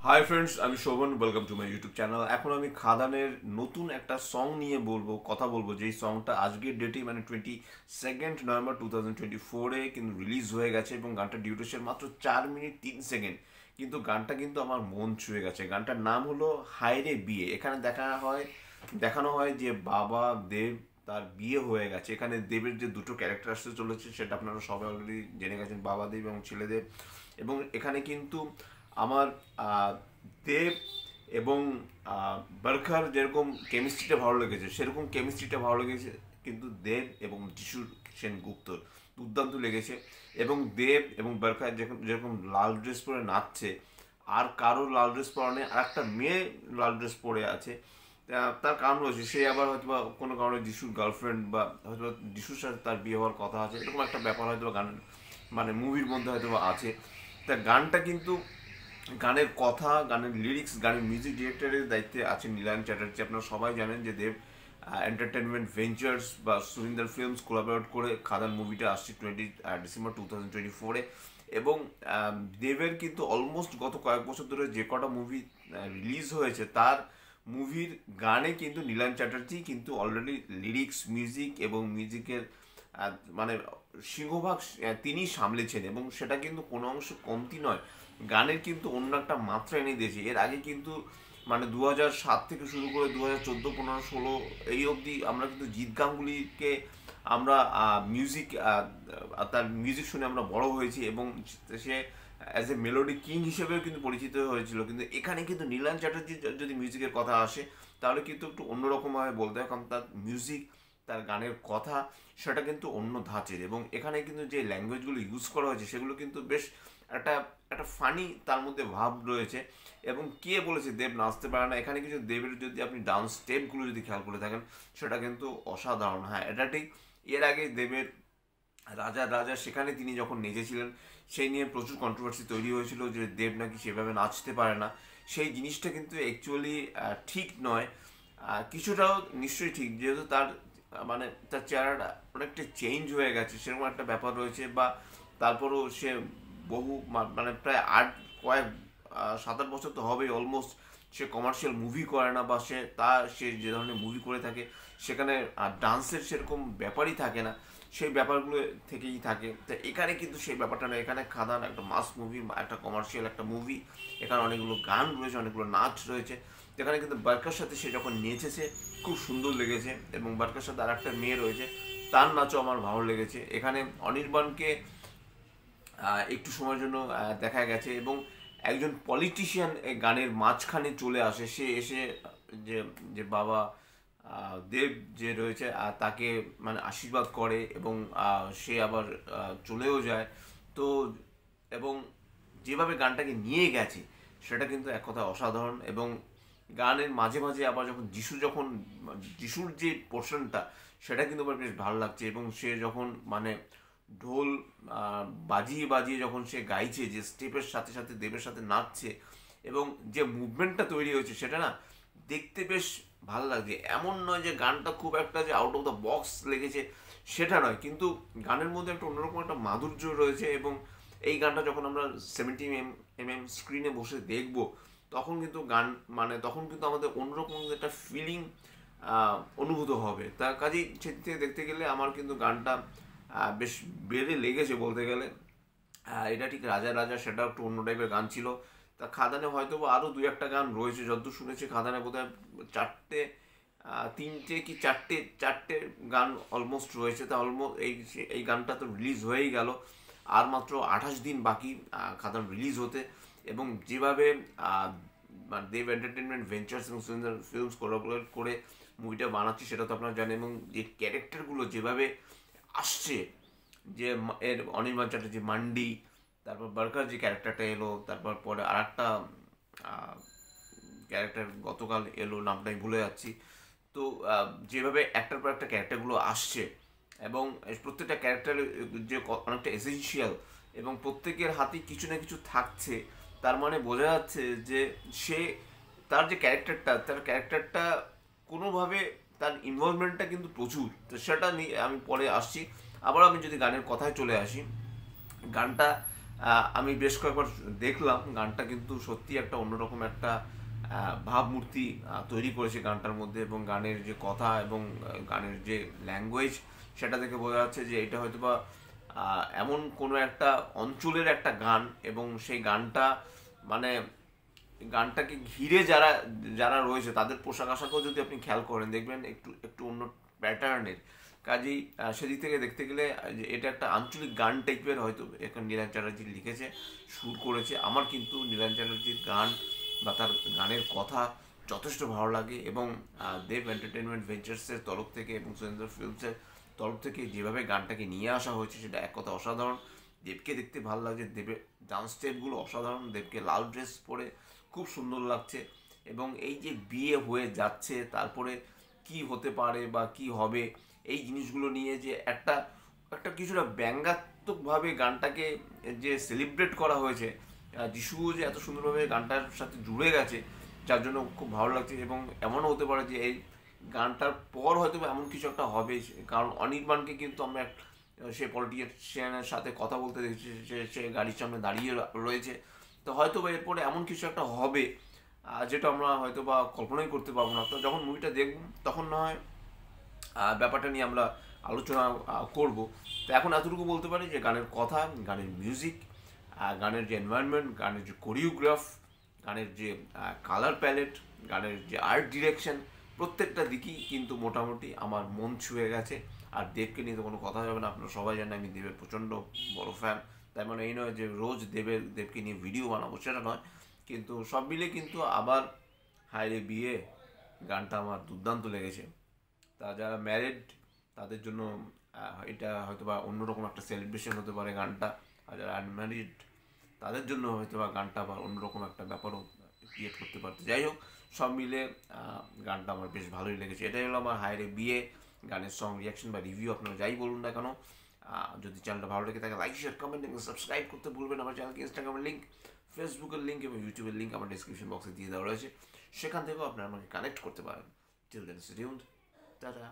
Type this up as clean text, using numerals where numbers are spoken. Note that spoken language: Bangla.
হাই ফ্রেন্ডস, আমি Shovan. Welcome to my YouTube channel. এখন আমি খাদানের নতুন একটা সং নিয়ে কথা বলবো, যেই সংটা আজকের ডেটে মানে 22 নভেম্বর 2024-এ কিন্তু রিলিজ হয়ে গেছে এবং গানটার ডিউরেশন মাত্র 4 মিনিট 3 সেকেন্ড। কিন্তু গানটা কিন্তু আমার মন ছুঁয়ে গেছে। গানটার নাম হলো হায়রে বিয়ে। এখানে দেখানো হয় যে বাবা দেব তার বিয়ে হয়ে গেছে। এখানে দেবের যে দুটো ক্যারেক্টার আসতে চলেছে সেটা আপনারা সবাই অলরেডি জেনে গেছেন, বাবা দেব এবং ছেলে দেব। এবং এখানে কিন্তু আমার দেব এবং বরখার যেরকম কেমিস্ট্রিটা ভালো লেগেছে, সেরকম কেমিস্ট্রিটা ভালো লেগেছে কিন্তু দেব এবং যিশু সেনগুপ্তর দুর্দান্ত লেগেছে। এবং দেব এবং বরখা যেরকম লাল ড্রেস পরে নাচছে, আর কারো লাল ড্রেস পরা নেই, আর একটা মেয়ে লাল ড্রেস পরে আছে। তার কারণ রয়েছে, সে আবার হয়তো বা কোনো কারণে যিশুর গার্লফ্রেন্ড, বা হয়তো যিশুর সাথে তার বিয়ে হওয়ার কথা আছে, এরকম একটা ব্যাপার হয়তো গানের মানে মুভির মধ্যে হয়তো আছে। তা গানটা কিন্তু, গানের কথা, গানের লিরিক্স, গানের মিউজিক ডিরেক্টরের দায়িত্বে আছেন নীলায়ন চ্যাটার্জি। আপনারা সবাই জানেন যে দেব এন্টারটেনমেন্ট ভেঞ্চার্স বা সুরিন্দর ফিল্মস কোলাবোরেট করে খাদান মুভিটা আসছে ডিসেম্বর 2024-এ। এবং দেবের কিন্তু অলমোস্ট গত কয়েক বছর ধরে যে কটা মুভি রিলিজ হয়েছে, তার মুভির গানে কিন্তু নীলায়ন চ্যাটার্জি কিন্তু অলরেডি লিরিক্স, মিউজিক এবং মিউজিকের মানে সিংহভাগ তিনি সামলেছেন, এবং সেটা কিন্তু কোনো অংশ কমতি নয়। গানের কিন্তু অন্য একটা মাত্রা এনে দিয়েছে। এর আগে কিন্তু মানে 2007 থেকে শুরু করে 2014, 15, 16 এই অবধি আমরা কিন্তু জিৎ গাঙ্গুলিকে আমরা মিউজিক তার মিউজিক শুনে আমরা বড় হয়েছি, এবং সে অ্যাজ এ মেলোডি কিং হিসেবেও কিন্তু পরিচিত হয়েছিল। কিন্তু এখানে কিন্তু নীলায়ন চ্যাটার্জির যদি মিউজিকের কথা আসে, তাহলে কিন্তু একটু অন্যরকমভাবে বলতে হয়, কারণ তার মিউজিক, তার গানের কথা সেটা কিন্তু অন্য ধাঁচের। এবং এখানে কিন্তু যে ল্যাঙ্গুয়েজগুলো ইউজ করা হয়েছে সেগুলো কিন্তু বেশ একটা একটা ফানি তার মধ্যে ভাব রয়েছে। এবং কে বলেছে দেব নাচতে পারে না? এখানে কিছু দেবের যদি আপনি ডান্স স্টেপগুলো যদি খেয়াল করে থাকেন, সেটা কিন্তু অসাধারণ। হ্যাঁ, এটা ঠিক। এর আগে দেবের রাজা রাজা সেখানে তিনি যখন নেচেছিলেন, সেই নিয়ে প্রচুর কন্ট্রোভার্সি তৈরি হয়েছিল যে দেব নাকি সেভাবে নাচতে পারে না। সেই জিনিসটা কিন্তু অ্যাকচুয়ালি ঠিক নয়। কিছুটাও নিশ্চয়ই ঠিক, যেহেতু তার মানে তার চেহারাটা অনেকটা চেঞ্জ হয়ে গেছে, সেরকম একটা ব্যাপার রয়েছে। বা তারপরও সে মানে প্রায় কয়েক 7-8 বছর তো হবেই অলমোস্ট সে কমার্শিয়াল মুভি করে না, বা সে যে ধরনের মুভি করে থাকে সেখানে ডান্সের সেরকম ব্যাপারই থাকে না, সেই ব্যাপারগুলো থেকেই থাকে। তো এখানে কিন্তু সেই ব্যাপারটা না। এখানে খাদান একটা মাস মুভি, একটা কমার্শিয়াল একটা মুভি। এখানে অনেকগুলো গান রয়েছে, অনেকগুলো নাচ রয়েছে। যেখানে কিন্তু বারকার সাথে সে যখন নেচেছে, খুব সুন্দর লেগেছে। এবং বারকার সাথে আর একটা মেয়ে রয়েছে, তার নাচও আমার ভালো লেগেছে। এখানে অনির্বাণকে একটু সময়ের জন্য দেখা গেছে, এবং একজন পলিটিশিয়ান গানের মাঝখানে চলে আসে। সে এসে যে যে বাবা দেব যে রয়েছে তাকে মানে আশীর্বাদ করে, এবং সে আবার চলেও যায়। তো এবং যেভাবে গানটাকে নিয়ে গেছে সেটা কিন্তু এক কথা অসাধারণ। এবং গানের মাঝে মাঝে আবার যিশুর যে পোর্শনটা, সেটা কিন্তু আমার বেশ ভালো লাগছে। এবং সে যখন মানে ঢোল বাজিয়ে বাজিয়ে যখন সে গাইছে, যে স্টেপের সাথে সাথে দেবের সাথে নাচছে, এবং যে মুভমেন্টটা তৈরি হয়েছে, সেটা না দেখতে বেশ ভালো লাগছে। এমন নয় যে গানটা খুব একটা যে আউট অফ দ্য বক্স লেগেছে, সেটা নয়, কিন্তু গানের মধ্যে একটা অন্যরকম একটা মাধুর্য রয়েছে। এবং এই গানটা যখন আমরা 70 mm স্ক্রিনে বসে দেখব, তখন কিন্তু তখন কিন্তু আমাদের অন্যরকম একটা ফিলিং অনুভূত হবে। তার কাজেই সেদিক থেকে দেখতে গেলে আমার কিন্তু গানটা বেশ বেড়ে লেগেছে বলতে গেলে। এটা ঠিক, রাজা রাজা সেটা একটু অন্য টাইপের গান ছিল। তা খাদানে হয়তো আরও 2-1টা গান রয়েছে, যতদূর শুনেছি খাদানে বোধহয় চারটে, তিনটে কি চারটে চারটে গান অলমোস্ট রয়েছে। তা অলমোস্ট এই গানটা তো রিলিজ হয়েই গেল, আর মাত্র 28 দিন বাকি খাদান রিলিজ হতে। এবং যেভাবে মানে দেব এন্টারটেনমেন্ট ভেঞ্চার্স এবং সুন্দর ফিল্মস কোলাবোরেট করে মুভিটা বানাচ্ছে, সেটা তো আপনারা জানেন। এবং যে ক্যারেক্টারগুলো যেভাবে আসছে, যে এর অনির্বাণ চ্যাটার্জি মান্ডি, তারপর বারকার যে ক্যারেক্টারটা এলো, তারপর পরে আর একটা ক্যারেক্টার গতকাল এলো, নামটা আমি ভুলে যাচ্ছি। তো যেভাবে একটার পর একটা ক্যারেক্টারগুলো আসছে, এবং প্রত্যেকটা ক্যারেক্টার যে অনেকটা এসেনশিয়াল, এবং প্রত্যেকের হাতেই কিছু না কিছু থাকছে, তার মানে বোঝা যাচ্ছে যে সে তার ক্যারেক্টারটা কোনোভাবে তার ইনভলভমেন্টটা কিন্তু প্রচুর। তো সেটা নিয়ে আমি পরে আসছি। আবার আমি যদি গানের কথায় চলে আসি, গানটা আমি বেশ কয়েকবার দেখলাম, গানটা কিন্তু সত্যি একটা অন্যরকম একটা ভাবমূর্তি তৈরি করেছে গানটার মধ্যে, এবং গানের যে কথা এবং গানের যে ল্যাঙ্গুয়েজ সেটা দেখে বোঝা যাচ্ছে যে এটা হয়তো বা এমন কোনো একটা অঞ্চলের একটা গান, এবং সেই গানটা মানে গানটাকে ঘিরে যারা যারা রয়েছে তাদের পোশাক আশাকও যদি আপনি খেয়াল করেন দেখবেন একটু একটু অন্য প্যাটার্নের। কাজেই সেদিক থেকে দেখতে গেলে যে এটা একটা আঞ্চলিক গান টাইপের হয়তো এখন নীলাঞ্জন চ্যাটার্জি লিখেছে, সুর করেছে। আমার কিন্তু নীলাঞ্জন চ্যাটার্জির গান বা তার গানের কথা যথেষ্ট ভালো লাগে, এবং দেব এন্টারটেনমেন্ট ভেঞ্চার্সের তরফ থেকে এবং সুরেন্দ্র ফিল্মসের তরফ থেকে যেভাবে গানটাকে নিয়ে আসা হয়েছে সেটা এক কথা অসাধারণ। দেবকে দেখতে ভালো লাগছে, দেবের ডান্স স্টেপগুলো অসাধারণ, দেবকে লাল ড্রেস পরে খুব সুন্দর লাগছে। এবং এই যে বিয়ে হয়ে যাচ্ছে, তারপরে কি হতে পারে বা কি হবে, এই জিনিসগুলো নিয়ে যে একটা একটা কিছুটা ব্যঙ্গাত্মকভাবে গানটাকে যে সেলিব্রেট করা হয়েছে, যিশুও যে এত সুন্দরভাবে গানটার সাথে জুড়ে গেছে, যার জন্য খুব ভালো লাগছে। এবং এমনও হতে পারে যে এই গানটার পর হয়তো এমন কিছু একটা হবে, কারণ অনির্বাণকে কিন্তু আমরা সে পলিটিশিয়ানের সাথে কথা বলতে দেখছি, সে গাড়ির সামনে দাঁড়িয়ে রয়েছে। তো হয়তো বা এরপরে এমন কিছু একটা হবে যেটা আমরা হয়তো বা কল্পনাই করতে পারবো না। তো যখন মুভিটা দেখব তখন না হয় ব্যাপারটা নিয়ে আমরা আলোচনা করব। তো এখন এতটুকু বলতে পারি যে গানের কথা, গানের মিউজিক, গানের যে এনভায়রনমেন্ট, গানের যে কোরিওগ্রাফ, গানের যে কালার প্যালেট, গানের যে আর্ট ডিরেকশন, প্রত্যেকটা দিকই কিন্তু মোটামুটি আমার মন ছুঁয়ে গেছে। আর দেবকে নিয়ে তো কোনো কথা যাবে না, আপনারা সবাই জানেন আমি দেবের প্রচণ্ড বড় ফ্যান। তাই মানে এই নয় যে রোজ দেবকে নিয়ে ভিডিও বানাবো, সেটা নয়, কিন্তু সব মিলে কিন্তু আবার হায় রে বিয়ে গানটা আমার দুর্দান্ত লেগেছে। তা যারা ম্যারিড তাদের জন্য এটা হয়তো বা অন্যরকম একটা সেলিব্রেশন হতে পারে গানটা, আর যারা আনম্যারিড তাদের জন্য হয়তো বা গানটা আবার অন্যরকম একটা ব্যাপারও ক্রিয়েট করতে পারতো। যাই হোক, সব মিলে গানটা আমার বেশ ভালোই লেগেছে। এটাই হলো আমার হায়রে বিয়ে গানের সং রিয়াকশন বা রিভিউ, আপনারা যাই বলুন না কেন। যদি চ্যানেলটা ভালো লেগে থাকে লাইক শেয়ার কমেন্ট এবং সাবস্ক্রাইব করতে ভুলবেন। আমার চ্যানেলকে ইনস্টাগ্রামের লিঙ্ক, ফেসবুকের লিঙ্ক এবং ইউটিউবের লিঙ্ক আমার ডিসক্রিপশন বক্সে দিয়ে দেওয়া রয়েছে, সেখান থেকেও আপনারা আমাকে কানেক্ট করতে পারেন। Till then stay tuned, tata.